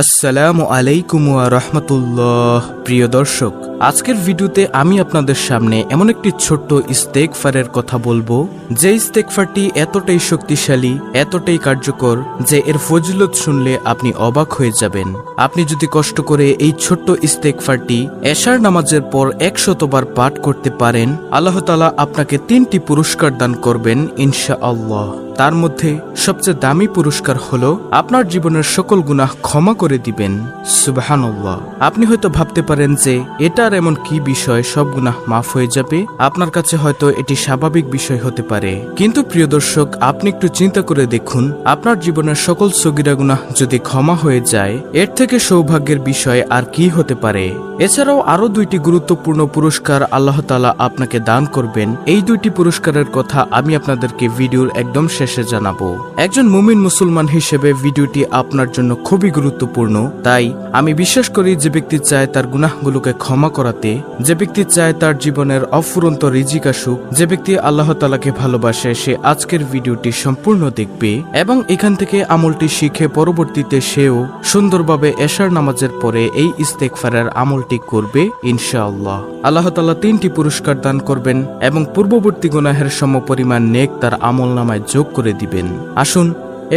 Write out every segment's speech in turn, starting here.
আসসালামু আলাইকুম ওয়া রাহমাতুল্লাহ। প্রিয় দর্শক, আজকের ভিডিওতে আমি আপনাদের সামনে এমন একটি ছোট্ট ইস্তেগফারের কথা বলবো, যে ইস্তেগফারটি এতটাই শক্তিশালী, এতটাই কার্যকর যে এর ফজিলত শুনলে আপনি অবাক হয়ে যাবেন। আপনি যদি কষ্ট করে এই ছোট্ট ইস্তেগফারটি এশার নামাজের পর 100 বার পাঠ করতে পারেন, আল্লাহ তাআলা আপনাকে 3টি পুরস্কার দান করবেন ইনশাআল্লাহ। তার মধ্যে সবচেয়ে দামি পুরস্কার হলো আপনার জীবনের সকল গুনাহ ক্ষমা করে দিবেন। সুবহানাল্লাহ। আপনি হয়তো ভাবতে পারেন যে এটার এমন কি বিষয়, সব গুনাহ মাফ হয়ে যাবে। আপনার কাছে হয়তো এটি স্বাভাবিক বিষয় হতে পারে, কিন্তু প্রিয় দর্শক, আপনি একটু চিন্তা করে দেখুন, আপনার জীবনের সকল সগীরা গুনাহ যদি ক্ষমা হয়ে যায়, এর থেকে সৌভাগ্যের বিষয় আর কি হতে পারে। এছাড়াও আরো 2টি গুরুত্বপূর্ণ পুরস্কার আল্লাহ তাআলা আপনাকে দান করবেন। এই 2টি পুরস্কারের কথা আমি আপনাদেরকে ভিডিওর একদম শেষে জানাবো। একজন মুমিন মুসলমান হিসেবে ভিডিওটি আপনার জন্য খুবই গুরুত্বপূর্ণ। তাই আমি বিশ্বাস করি, যে ব্যক্তি চায় তার গুনাহগুলোকে ক্ষমা করাতে, যে ব্যক্তি চায় তার জীবনের অফুরন্ত রিজিক আসুক, যে ব্যক্তি আল্লাহ তাআলাকে ভালোবাসে, সে আজকের ভিডিওটি সম্পূর্ণ দেখবে এবং এখান থেকে আমলটি শিখে পরবর্তীতে সেও সুন্দরভাবে এশার নামাজের পরে এই ইস্তেগফারের আমলটি করবে ইনশাআল্লাহ। আল্লাহ তাআলা 3টি পুরস্কার দান করবেন এবং পূর্ববর্তী গুনাহের সমপরিমাণ নেক তার আমলনামায় যোগ করে দিবেন। আসুন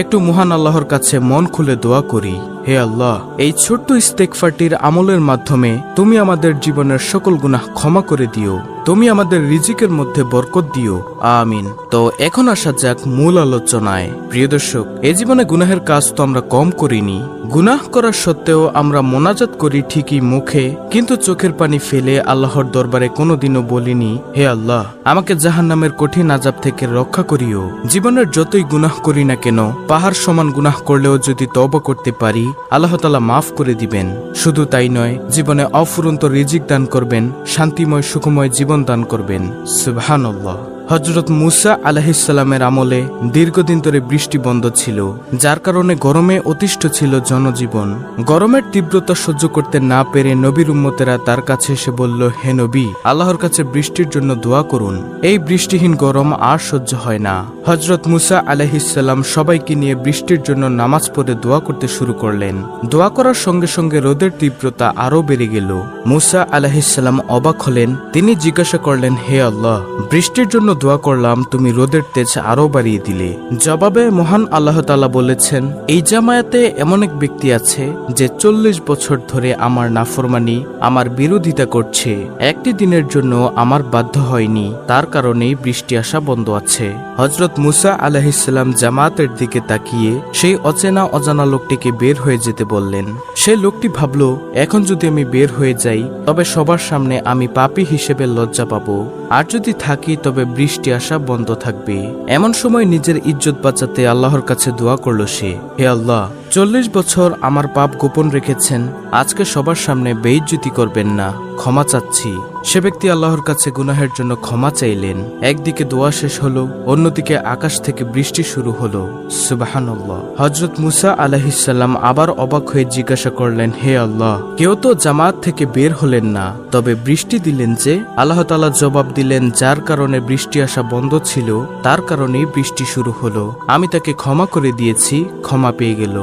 একটু মহান আল্লাহর কাছে মন খুলে দোয়া করি। হে আল্লাহ, এই ছোট্ট ইস্তেগফারটির আমলের মাধ্যমে তুমি আমাদের জীবনের সকল গুনাহ ক্ষমা করে দিও, তুমি আমাদের রিজিকের মধ্যে বরকত দিও, আমিন। তো এখন আসা যাক মূল আলোচনায়। প্রিয় দর্শক, এই জীবনে গুনাহের কাজ তো আমরা কম করিনি। গুনাহ করার সত্ত্বেও আমরা মোনাজাত করি ঠিকই মুখে, কিন্তু চোখের পানি ফেলে আল্লাহর দরবারে কোনোদিনও বলিনি, হে আল্লাহ, আমাকে জাহান্নামের কঠিন আযাব থেকে রক্ষা করিও। জীবনের যতই গুনাহ করি না কেন, পাহাড় সমান গুনাহ করলেও যদি তওবা করতে পারি, আল্লাহ তাআলা মাফ করে দিবেন। শুধু তাই নয়, জীবনে অফুরন্ত রিজিক দান করবেন, শান্তিময় সুখময় জীবন দান করবেন। সুবহানাল্লাহ। হযরত মুসা আলাইহিস সালামের আমলে দীর্ঘদিন ধরে বৃষ্টি বন্ধ ছিল, যার কারণে গরমে অতিষ্ঠ ছিল জনজীবন। গরমের তীব্রতা সহ্য করতে না পেরে নবীর উম্মতেরা তার কাছে এসে বলল, হে নবী, আল্লাহর কাছে বৃষ্টির জন্য দোয়া করুন, এই বৃষ্টিহীন গরম আর সহ্য হয় না। হযরত মুসা আলাইহিস সালাম সবাইকে নিয়ে বৃষ্টির জন্য নামাজ পড়ে দোয়া করতে শুরু করলেন। দোয়া করার সঙ্গে সঙ্গে রোদের তীব্রতা আরো বেড়ে গেল। মুসা আলাইহিস সালাম অবাক হলেন। তিনি জিজ্ঞাসা করলেন, হে আল্লাহ, বৃষ্টির জন্য দোয়া করলাম, তুমি রোদের তেজ আরো বাড়িয়ে দিলে। জবাবে মহান আল্লাহ তাআলা বলেছেন, এই জামায়াতে এমন এক ব্যক্তি আছে যে 40 বছর ধরে আমার নাফরমানি, আমার বিরোধিতা করছে, একটি দিনের জন্য আমার বাধ্য হয়নি, তার কারণেই বৃষ্টি আসা বন্ধ আছে। হযরত মুসা আলাইহিস সালাম জামায়াতের দিকে তাকিয়ে সেই অচেনা অজানা লোকটিকে বের হয়ে যেতে বললেন। সেই লোকটি ভাবল, এখন যদি আমি বের হয়ে যাই, তবে সবার সামনে আমি পাপী হিসেবে লজ্জা পাবো, আর যদি থাকি তবে বৃষ্টি আসা বন্ধ থাকবে। এমন সময় নিজের ইজ্জত বাঁচাতে আল্লাহর কাছে দোয়া করল সে, হে আল্লাহ, 40 বছর আমার পাপ গোপন রেখেছেন, আজকে সবার সামনে বেইজ্জতি করবেন না, ক্ষমা চাচ্ছি। সে ব্যক্তি আল্লাহর কাছে গুনাহের জন্য ক্ষমা চাইলেন। একদিকে দোয়া শেষ হলো, অন্যদিকে আকাশ থেকে বৃষ্টি শুরু হলো। সুবহানাল্লাহ। হযরত মুসা আলাইহিস সালাম আবার অবাক হয়ে জিজ্ঞাসা করলেন, হে আল্লাহ, কেউ তো জামাত থেকে বের হলেন না, তবে বৃষ্টি দিলেন যে? আল্লাহ তাআলা জবাব দিলেন, যার কারণে বৃষ্টি আসা বন্ধ ছিল, তার কারণেই বৃষ্টি শুরু হলো, আমি তাকে ক্ষমা করে দিয়েছি, ক্ষমা পেয়ে গেল।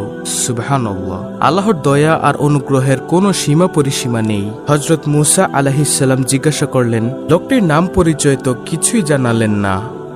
সুবহানাল্লাহ। আল্লাহর দয়া আর অনুগ্রহের কোনো সীমা পরিসীমা নেই। হযরত মুসা আলাইহিস সালাম জিজ্ঞাসা করলেন, লোকটির নাম পরিচয় তো কিছুই জানালেন না।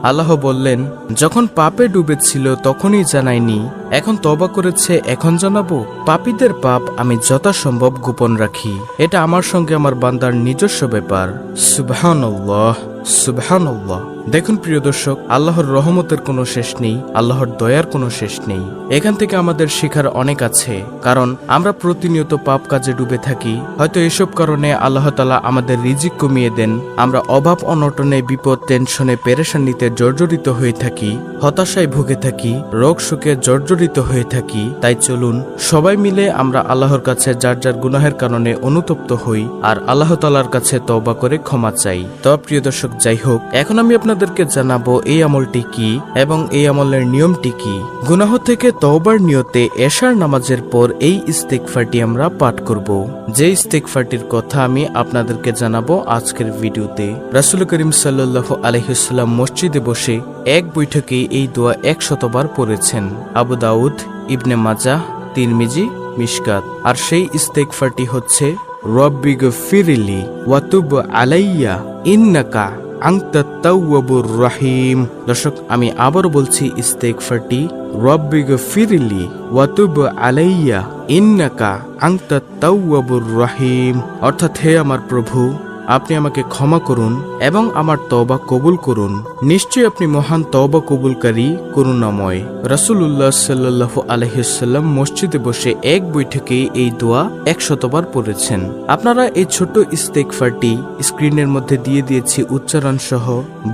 আল্লাহ বললেন, যখন পাপে ডুবেছিল তখনই জানাইনি, এখন তওবা করেছে এখন জানাবো? পাপীদের পাপ আমি যথাসম্ভব গোপন রাখি, এটা আমার সঙ্গে আমার বান্দার নিজস্ব ব্যাপার। সুবহানাল্লাহ, সুবহানাল্লাহ। দেখুন প্রিয় দর্শক, আল্লাহর রহমতের কোনো শেষ নেই, আল্লাহর দয়ার কোনো শেষ নেই। এখান থেকে আমাদের শেখার অনেক আছে, কারণ আমরা প্রতিনিয়ত পাপ কাজে ডুবে থাকি। হয়তো এসব কারণে আল্লাহ তাআলা আমাদের রিজিক কমিয়ে দেন, আমরা অভাব অনটনে, বিপদ, টেনশনে, পেরেশানিতে জর্জরিত হয়ে থাকি, হতাশায় ভুগে থাকি, রোগ শোকে জর্জরিত হয়ে থাকি। তাই চলুন সবাই মিলে আমরা আল্লাহর কাছে যার যার গুনাহের কারণে অনুতপ্ত হই, আর আল্লাহ তাআলার কাছে তওবা করে ক্ষমা চাই। তো প্রিয় দর্শক, যাই হোক, এখন আমি আপনাদেরকে জানাবো এই আমলটি কি এবং এই আমলের নিয়মটি কি। গুনাহ থেকে তওবার নিয়তে এশার নামাজের পর এই ইস্তেগফারটি আমরা পাঠ করব। যে ইস্তেগফারটির কথা আমি আপনাদেরকে জানাবো আজকের ভিডিওতে। রাসূল করিম সাল্লাল্লাহু আলাইহি ওয়াসাল্লাম মসজিদে বসে এক বৈঠকে এই দোয়া 100 বার পড়েছেন। আবু দাউদ, ইবনে মাজাহ, তিরমিজি মিশকাত। আর সেই ইস্তেগফারটি হচ্ছে রব্বিগফিরলি ওয়া তুব আলাইয়া ইন্নাকা আনতাত তাওয়াবুর রহিম। দর্শক, আমি আবার বলছি ইস্তেগফারটি রব্বিগফিরলি ওয়া তুব আলাইয়া ইন্নাকা আনতাত তাওয়াবুর রহিম। অর্থাৎ, হে আমার প্রভু, আপনি আমাকে ক্ষমা করুন এবং আমার তওবা কবুল করুন। নিশ্চয়ই আপনি মহান তওবা কবুলকারী, করুণাময়। রাসূলুল্লাহ সাল্লাল্লাহু আলাইহি ওয়াসাল্লাম মসজিদে বসে এক বৈঠকে এই দোয়া 100 বার পড়েছেন। আপনারা এই ছোট্ট ইস্তেগফারটি স্ক্রিনের মধ্যে দিয়ে দিয়েছি উচ্চারণ সহ,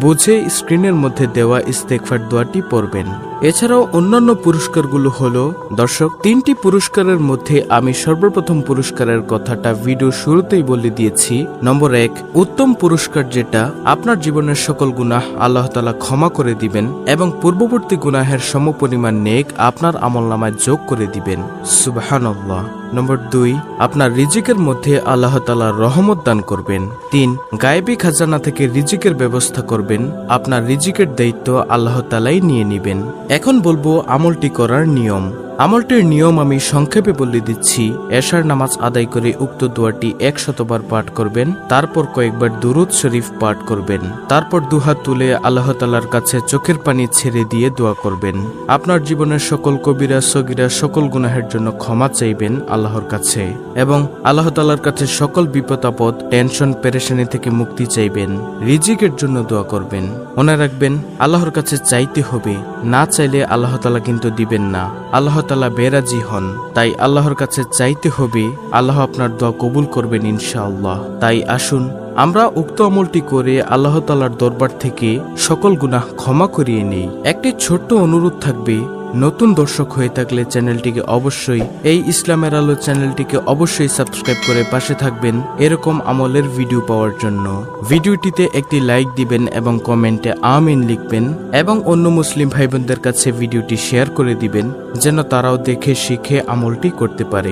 বুঝে স্ক্রিনের মধ্যে দেওয়া ইস্তেগফার দোয়াটি পড়বেন। এছাড়াও অন্যান্য পুরস্কারগুলো হলো, দর্শক, 3টি পুরস্কারের মধ্যে আমি সর্বপ্রথম পুরস্কারের কথাটা ভিডিও শুরুতেই বলে দিয়েছি। নম্বর 1, উত্তম পুরস্কার, যেটা আপনার জীবনের সকল গুনাহ আল্লাহ তাআলা ক্ষমা করে দিবেন এবং পূর্ববর্তী গুনাহের সমপরিমাণ নেক আপনার আমলনামায় যোগ করে দিবেন। সুবহানাল্লাহ। নম্বর 2, আপনার রিজিকের মধ্যে আল্লাহ তাআলা রহমত দান করবেন। 3, গায়েবী খাজানা থেকে রিজিকের ব্যবস্থা করবেন। আপনার রিজিকের দায়িত্ব আল্লাহ তাআলাই নিয়ে নেবেন। এখন বলবো আমলটি করার নিয়ম। আমলটির নিয়ম আমি সংক্ষেপে বলে দিচ্ছি। এশার নামাজ আদায় করে উক্ত দোয়াটি 100 বার পাঠ করবেন। তারপর কয়েকবার দুরূদ শরীফ পাঠ করবেন। তারপর দুহাত তুলে আল্লাহ তাআলার কাছে চোখের পানি ছেড়ে দিয়ে দোয়া করবেন। আপনার জীবনের সকল কবিরা সগীরা সকল গুনাহের জন্য ক্ষমা চাইবেন আল্লাহর কাছে এবং আল্লাহ তাআলার কাছে সকল বিপদ আপদ, টেনশন, পেরেশানি থেকে মুক্তি চাইবেন। রিজিকের জন্য দোয়া করবেন। মনে রাখবেন, আল্লাহর কাছে চাইতে হবে, না চাইলে আল্লাহ তাআলা কিন্তু দিবেন না। আল্লাহ তাআলা বেরাজি হন। তাই আল্লাহর কাছে চাইতে হবে, আল্লাহ আপনার দোয়া কবুল করবেন ইনশাআল্লাহ। তাই আসুন আমরা উক্ত আমলটি করে আল্লাহ তাআলার দরবার থেকে সকল গুনাহ ক্ষমা করিয়ে নেই। একটি ছোট্ট অনুরোধ থাকবে, নতুন দর্শক হয়ে থাকলে চ্যানেলটিকে অবশ্যই, এই ইসলামের আলো চ্যানেলটিকে অবশ্যই সাবস্ক্রাইব করে পাশে থাকবেন এরকম আমলের ভিডিও পাওয়ার জন্য। ভিডিওটিতে একটি লাইক দিবেন এবং কমেন্টে আমিন লিখবেন এবং অন্য মুসলিম ভাই বোনদের কাছে ভিডিওটি শেয়ার করে দিবেন, যেন তারাও দেখে শিখে আমলটি করতে পারে।